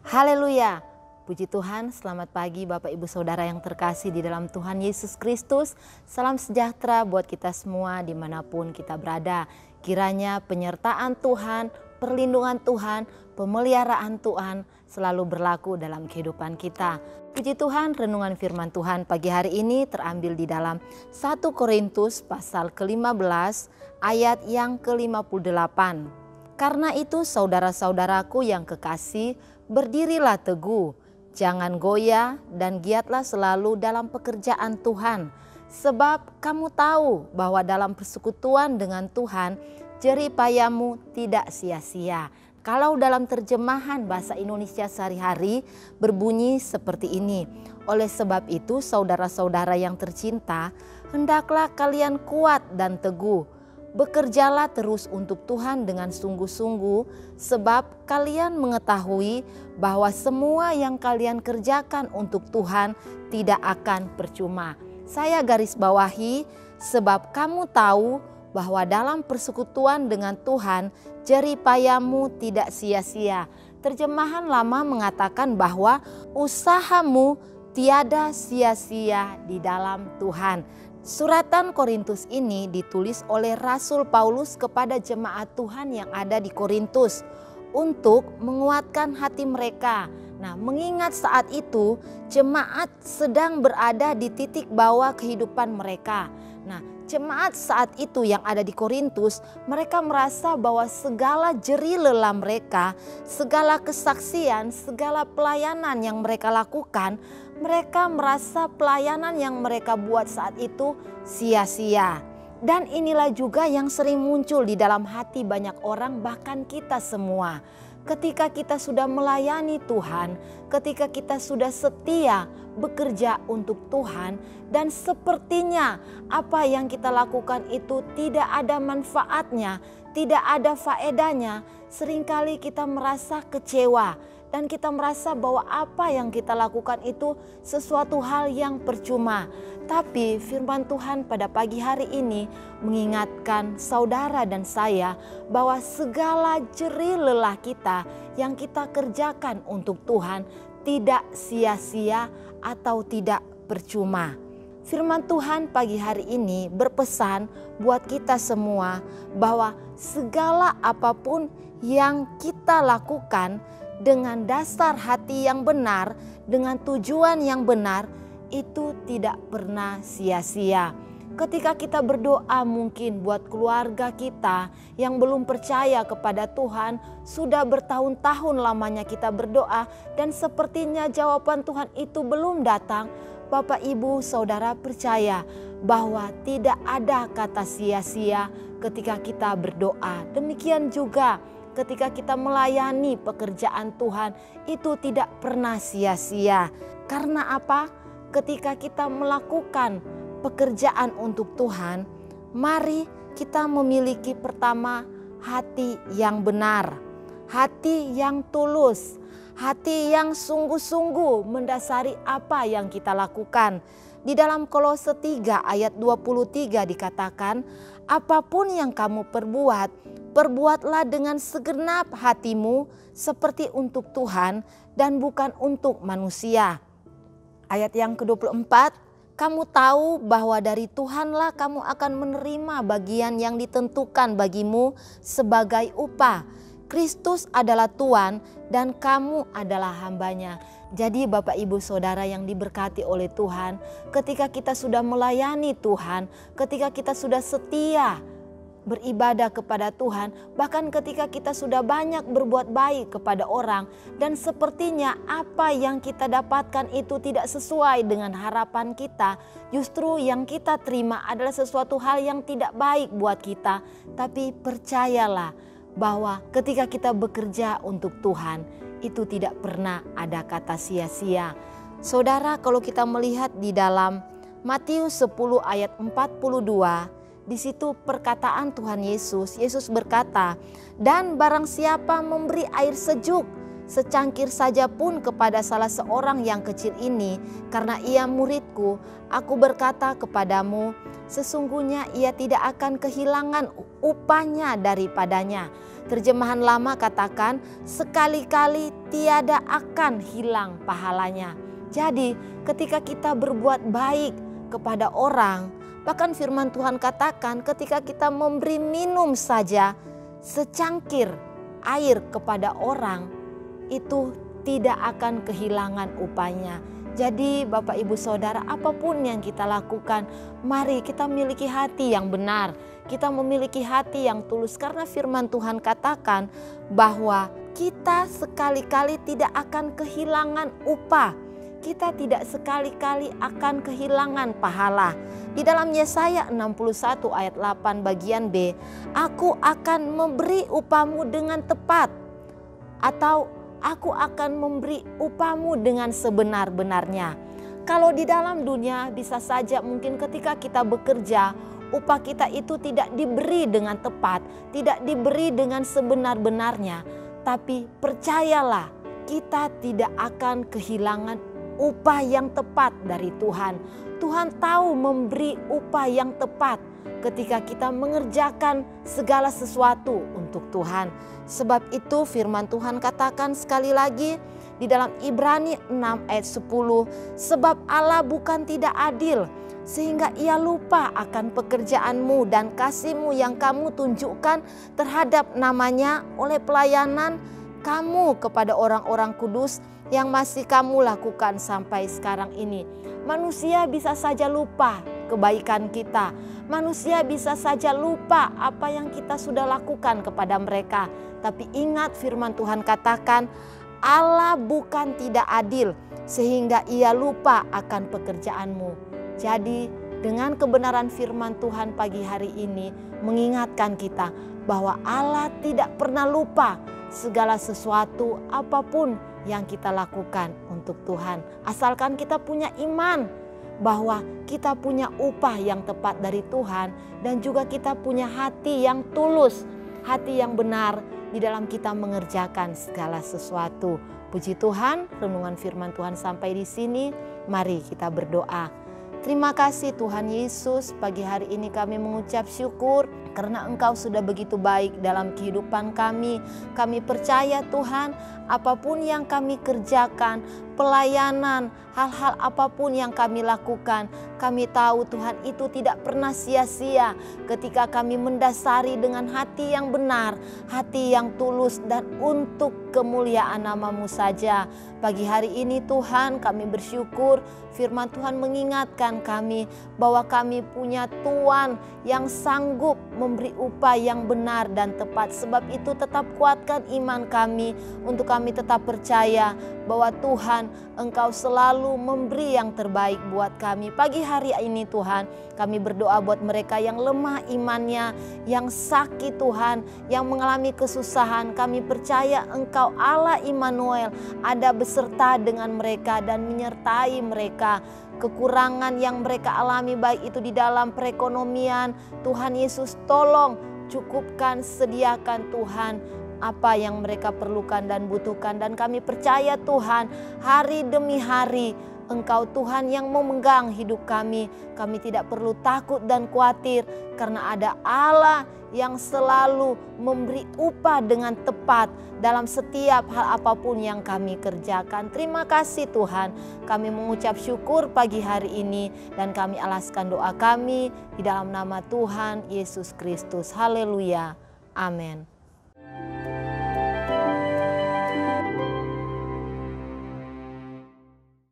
Haleluya. Puji Tuhan, selamat pagi Bapak Ibu Saudara yang terkasih di dalam Tuhan Yesus Kristus. Salam sejahtera buat kita semua dimanapun kita berada. Kiranya penyertaan Tuhan, perlindungan Tuhan, pemeliharaan Tuhan selalu berlaku dalam kehidupan kita. Puji Tuhan, renungan firman Tuhan pagi hari ini terambil di dalam 1 Korintus pasal ke-15 ayat yang ke-58. Karena itu saudara-saudaraku yang kekasih, berdirilah teguh, jangan goyah dan giatlah selalu dalam pekerjaan Tuhan. Sebab kamu tahu bahwa dalam persekutuan dengan Tuhan, jerih payahmu tidak sia-sia. Kalau dalam terjemahan bahasa Indonesia sehari-hari berbunyi seperti ini. Oleh sebab itu saudara-saudara yang tercinta, hendaklah kalian kuat dan teguh. Bekerjalah terus untuk Tuhan dengan sungguh-sungguh, sebab kalian mengetahui bahwa semua yang kalian kerjakan untuk Tuhan tidak akan percuma. Saya garis bawahi, sebab kamu tahu bahwa dalam persekutuan dengan Tuhan, jerih payahmu tidak sia-sia. Terjemahan lama mengatakan bahwa usahamu tiada sia-sia di dalam Tuhan. Suratan Korintus ini ditulis oleh Rasul Paulus kepada jemaat Tuhan yang ada di Korintus untuk menguatkan hati mereka. Nah, mengingat saat itu jemaat sedang berada di titik bawah kehidupan mereka. Nah, jemaat saat itu yang ada di Korintus, mereka merasa bahwa segala jerih lelah mereka, segala kesaksian, segala pelayanan yang mereka lakukan, mereka merasa pelayanan yang mereka buat saat itu sia-sia. Dan inilah juga yang sering muncul di dalam hati banyak orang, bahkan kita semua. Ketika kita sudah melayani Tuhan, ketika kita sudah setia bekerja untuk Tuhan, dan sepertinya apa yang kita lakukan itu tidak ada manfaatnya, tidak ada faedahnya, seringkali kita merasa kecewa. Dan kita merasa bahwa apa yang kita lakukan itu sesuatu hal yang percuma. Tapi firman Tuhan pada pagi hari ini mengingatkan saudara dan saya bahwa segala jerih lelah kita yang kita kerjakan untuk Tuhan tidak sia-sia atau tidak percuma. Firman Tuhan pagi hari ini berpesan buat kita semua bahwa segala apapun yang kita lakukan dengan dasar hati yang benar, dengan tujuan yang benar, itu tidak pernah sia-sia. Ketika kita berdoa mungkin buat keluarga kita yang belum percaya kepada Tuhan, sudah bertahun-tahun lamanya kita berdoa dan sepertinya jawaban Tuhan itu belum datang. Bapak, Ibu, Saudara percaya bahwa tidak ada kata sia-sia ketika kita berdoa. Demikian juga ketika kita melayani pekerjaan Tuhan, itu tidak pernah sia-sia. Karena apa? Ketika kita melakukan pekerjaan untuk Tuhan, mari kita memiliki pertama hati yang benar, hati yang tulus, hati yang sungguh-sungguh mendasari apa yang kita lakukan. Di dalam Kolose 3 ayat 23 dikatakan, apapun yang kamu perbuat, perbuatlah dengan segenap hatimu seperti untuk Tuhan dan bukan untuk manusia. Ayat yang ke-24, kamu tahu bahwa dari Tuhanlah kamu akan menerima bagian yang ditentukan bagimu sebagai upah. Kristus adalah Tuhan dan kamu adalah hambanya. Jadi Bapak, Ibu, Saudara yang diberkati oleh Tuhan, ketika kita sudah melayani Tuhan, ketika kita sudah setia beribadah kepada Tuhan, bahkan ketika kita sudah banyak berbuat baik kepada orang dan sepertinya apa yang kita dapatkan itu tidak sesuai dengan harapan kita, justru yang kita terima adalah sesuatu hal yang tidak baik buat kita. Tapi percayalah bahwa ketika kita bekerja untuk Tuhan, itu tidak pernah ada kata sia-sia. Saudara, kalau kita melihat di dalam Matius 10 ayat 42, di situ perkataan Tuhan Yesus berkata, dan barang siapa memberi air sejuk secangkir saja pun kepada salah seorang yang kecil ini, karena ia muridku, aku berkata kepadamu, sesungguhnya ia tidak akan kehilangan upahnya daripadanya. Terjemahan lama katakan, sekali-kali tiada akan hilang pahalanya. Jadi ketika kita berbuat baik kepada orang, bahkan firman Tuhan katakan ketika kita memberi minum saja secangkir air kepada orang, itu tidak akan kehilangan upahnya. Jadi Bapak Ibu Saudara, apapun yang kita lakukan, mari kita miliki hati yang benar. Kita memiliki hati yang tulus karena firman Tuhan katakan bahwa kita sekali-kali tidak akan kehilangan upah. Kita tidak sekali-kali akan kehilangan pahala. Di dalam Yesaya 61 ayat 8 bagian B, aku akan memberi upahmu dengan tepat, atau aku akan memberi upahmu dengan sebenar-benarnya. Kalau di dalam dunia bisa saja mungkin ketika kita bekerja, upah kita itu tidak diberi dengan tepat, tidak diberi dengan sebenar-benarnya. Tapi percayalah, kita tidak akan kehilangan upah yang tepat dari Tuhan. Tuhan tahu memberi upah yang tepat ketika kita mengerjakan segala sesuatu untuk Tuhan. Sebab itu firman Tuhan katakan sekali lagi di dalam Ibrani 6 ayat 10, sebab Allah bukan tidak adil sehingga ia lupa akan pekerjaanmu dan kasihmu yang kamu tunjukkan terhadap namanya oleh pelayanan kamu kepada orang-orang kudus yang masih kamu lakukan sampai sekarang ini. Manusia bisa saja lupa kebaikan kita. Manusia bisa saja lupa apa yang kita sudah lakukan kepada mereka. Tapi ingat firman Tuhan katakan, Allah bukan tidak adil sehingga ia lupa akan pekerjaanmu. Jadi dengan kebenaran firman Tuhan pagi hari ini mengingatkan kita bahwa Allah tidak pernah lupa segala sesuatu apapun yang kita lakukan untuk Tuhan. Asalkan kita punya iman bahwa kita punya upah yang tepat dari Tuhan dan juga kita punya hati yang tulus, hati yang benar di dalam kita mengerjakan segala sesuatu. Puji Tuhan, renungan firman Tuhan sampai di sini. Mari kita berdoa. Terima kasih Tuhan Yesus, pagi hari ini kami mengucap syukur karena Engkau sudah begitu baik dalam kehidupan kami. Kami percaya Tuhan, apapun yang kami kerjakan, pelayanan, hal-hal apapun yang kami lakukan, kami tahu Tuhan itu tidak pernah sia-sia ketika kami mendasari dengan hati yang benar, hati yang tulus dan untuk kemuliaan nama-Mu saja. Pagi hari ini Tuhan kami bersyukur firman Tuhan mengingatkan kami bahwa kami punya Tuhan yang sanggup memberi upah yang benar dan tepat. Sebab itu tetap kuatkan iman kami untuk kami tetap percaya bahwa Tuhan Engkau selalu memberi yang terbaik buat kami. Pagi hari ini Tuhan kami berdoa buat mereka yang lemah imannya, yang sakit Tuhan, yang mengalami kesusahan. Kami percaya Engkau Allah Immanuel ada beserta dengan mereka dan menyertai mereka. Kekurangan yang mereka alami baik itu di dalam perekonomian, Tuhan Yesus tolong cukupkan, sediakan Tuhan apa yang mereka perlukan dan butuhkan. Dan kami percaya Tuhan hari demi hari Engkau Tuhan yang memegang hidup kami. Kami tidak perlu takut dan khawatir karena ada Allah yang selalu memberi upah dengan tepat dalam setiap hal apapun yang kami kerjakan. Terima kasih Tuhan, kami mengucap syukur pagi hari ini dan kami alaskan doa kami di dalam nama Tuhan Yesus Kristus. Haleluya. Amin.